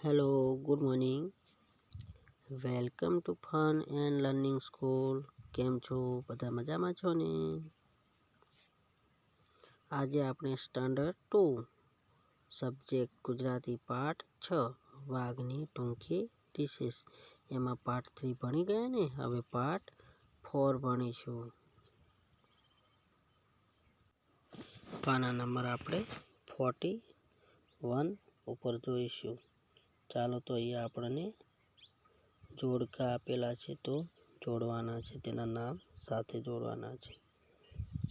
Hello, good morning. Welcome to fun and learning school. કેમ છો? બધા મજામાં છો ને? આજે આપણે સ્ટાન્ડર્ડ 2 સબ્જેક્ટ ગુજરાતી પાઠ 6 વાઘની ટૂંકી રિસેસ એમાં પાર્ટ 3 ભણી ગયા ને. હવે પાર્ટ 4 ભણીશું. પાના નંબર આપણે 41 ઉપર જોઈશું. ચાલો તો અહીંયા આપણને જોડકા આપેલા છે તો જોડવાના છે, તેના નામ સાથે જોડવાના છે.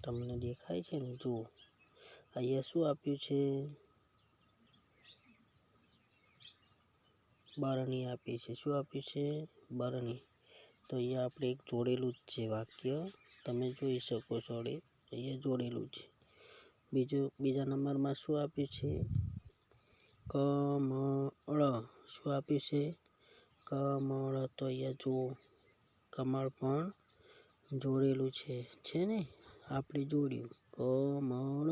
તમને દેખાય છે ને? જુઓ અહીંયા શું આપ્યું છે? બરણી આપી છે. શું આપ્યું છે? બરણી. તો અહીંયા આપણે એક જોડેલું જ છે વાક્ય, તમે જોઈ શકો છો. અહીંયા જોડેલું છે. બીજા નંબરમાં શું આપ્યું છે? કમળ. શું આપ્યું છે? કમળ. તો અહીંયા જુઓ, કમળ પણ જોડેલું છે ને? આપણે જોડ્યું કમળ.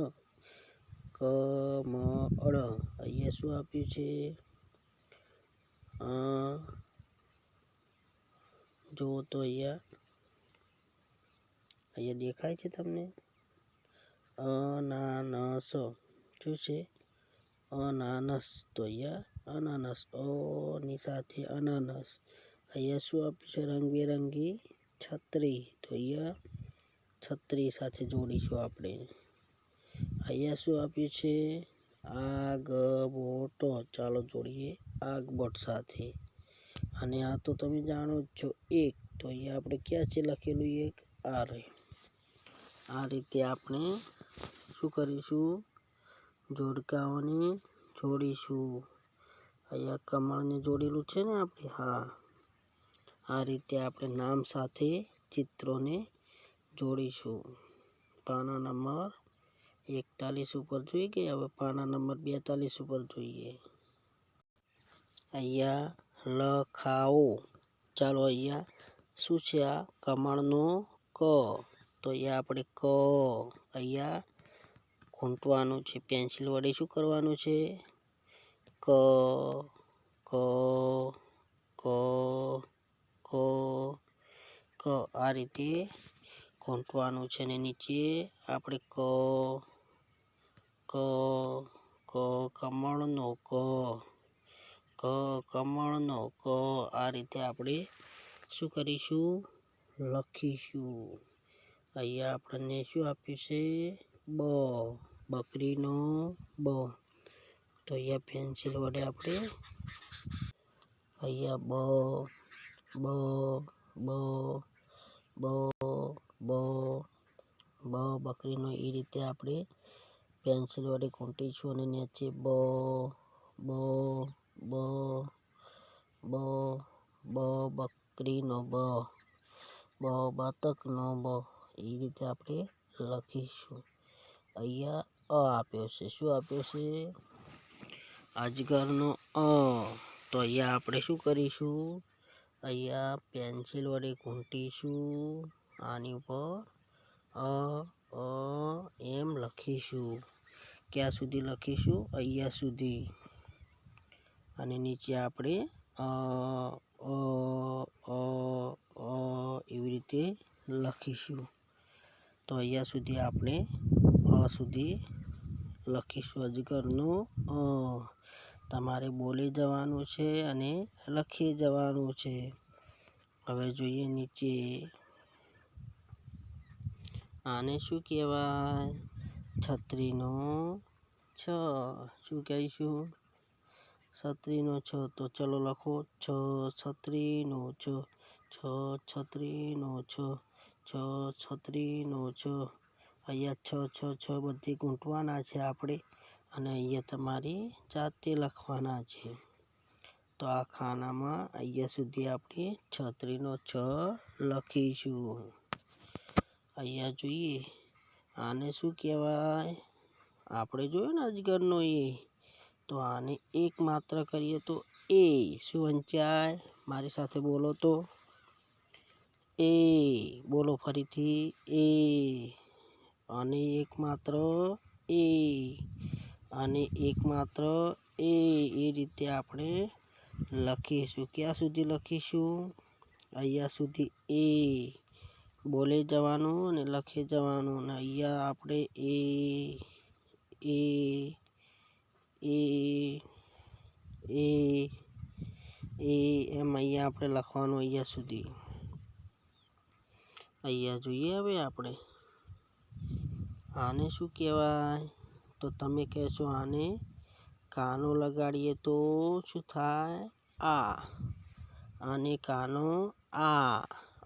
અહીંયા શું આપ્યું છે? જુઓ તો અહીંયા દેખાય છે તમને? અનાનસ. શું છે? અનાનસ. તો અહીંયા અનાનસ. ની સાથે અનાનસ. અહીંયા શું આપ્યું છે? રંગબેરંગી છત્રી. તો અહીંયા છત્રી સાથે જોડીશું આપણે. અહીંયા શું આપ્યું છે? આગબોટ. ચાલો જોડીએ આગબોટ સાથે. અને આ તો તમે જાણો જ છો, એક. તો અહીંયા આપણે ક્યાં છે લખેલું? એક. આ રીતે આપણે શું કરીશું? જોડકાઓને જોડીશું. અહીંયા કમળને જોડેલું છે ને આપણે. હા, આ રીતે આપણે નામ સાથે ચિત્રોને જોડીશું. પાના નંબર 41 ઉપર જોઈ ગયા. હવે પાના નંબર 42 ઉપર જોઈએ. અહીંયા લખાવો. ચાલો અહીંયા શું છે? આ કમળનો ક. તો અહીંયા આપણે ક અહીંયા ખૂંટવાનું છે. પેન્સિલ વડે શું કરવાનું છે? ક ક ક ક ક આ રીતે ખૂંટવાનું છે. ને નીચે આપણે ક ક ક કમળનો ક કમળનો ક આ રીતે આપણે શું કરીશું? લખીશું. અહીંયા આપણને શું આપ્યું છે? બ. બકરીનો બ. તો અહીંયા પેન્સિલ વડે આપણે અહીંયા બ બ બ બ બ બ બકરીનો એ રીતે આપણે પેન્સિલ વડે ખૂંટીશું. અને નીચે બ બ બ બ બ બકરીનો બ બ બતકનો બ એ રીતે આપણે લખીશું. અહીંયા આપ્યો છે. શું આપ્યો છે? અજગરનો અ. તો અહીંયા આપણે શું કરીશું? અહીંયા પેન્સિલ વડે ખૂંટીશું. આની ઉપર એમ લખીશું. ક્યાં સુધી લખીશું? અહીંયા સુધી. અને નીચે આપણે એવી રીતે લખીશું. તો અહીંયા સુધી આપણે સુધી લખીશું. અજગરનો અ. તમારે બોલી જવાનું છે અને લખી જવાનું છે. હવે જોઈએ નીચે. આને શું કહેવાય? છત્રીનો છ. શું કહીશું? છત્રીનો છ. તો ચલો લખો. છત્રીનો છ. છત્રીનો છ. છત્રીનો છ. અહીંયા છ બધી ગૂંટવાના છે આપણે. અને અહીંયા તમારી જાતે લખવાના છે. તો આ ખાનામાં અહીંયા સુધી આપણે છત્રીનો છ લખીશું. અહીંયા જોઈએ. આને શું કહેવાય? આપણે જોયું ને અજગરનો એ. તો આને એક માત્ર કરીએ તો એ. શું વંચાય? મારી સાથે બોલો તો. એ. બોલો ફરીથી. એ. અને એક માત્ર એ. અને એક માત્ર એ. એ રીતે આપણે લખીશું. ક્યાં સુધી લખીશું? અહીંયા સુધી એ બોલે જવાનું અને લખે જવાનું. અને અહીંયા આપણે એ એમ અહીંયા આપણે લખવાનું અહીંયા સુધી. અહીંયા જોઈએ હવે આપણે આને શું કહેવાય? તો તમે કહેશો આને કાનો લગાડીએ તો શું થાય? આ. અને કાનો આ.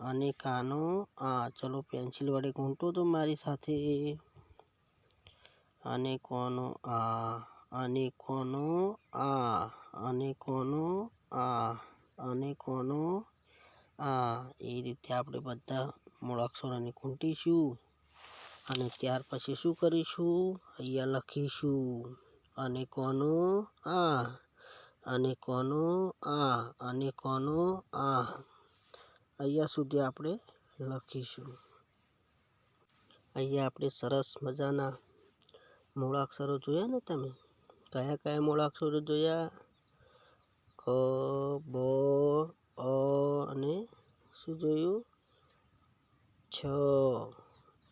અને કાનો આ. ચલો પેન્સિલ વડે ગૂંટો તો મારી સાથે. અને કોનો આ. અને કોનો આ. અને કોનો આ. અને કોનો આ. એ રીતે આપણે બધા મૂળાક્ષરોને ગૂંટીશું અને ત્યાર પછી શું કરીશું? અહીંયા લખીશું. અને કોનો આ. અને કોનો આ. અને કોનો આ. અહીંયા સુધી આપણે લખીશું. અહીંયા આપણે સરસ મજાના મૂળાક્ષરો જોયા ને તમે? કયા કયા મૂળાક્ષરો જોયા? ક, બ, અ અને શું જોયું? છ,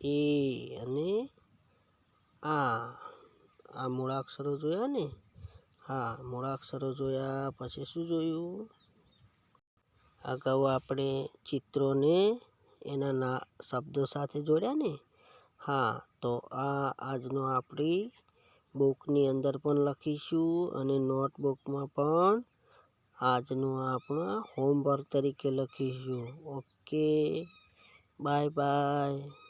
એ અને આ મૂળાક્ષરો જોયા ને? હા, મૂળાક્ષરો જોયા. પછી શું જોયું? અગાઉ આપણે ચિત્રોને એના શબ્દો સાથે જોડ્યા ને? હા, તો આજનો આપણી બુકની અંદર પણ લખીશું અને નોટબુકમાં પણ આજનું આપણા હોમવર્ક તરીકે લખીશું. Okay, bye bye.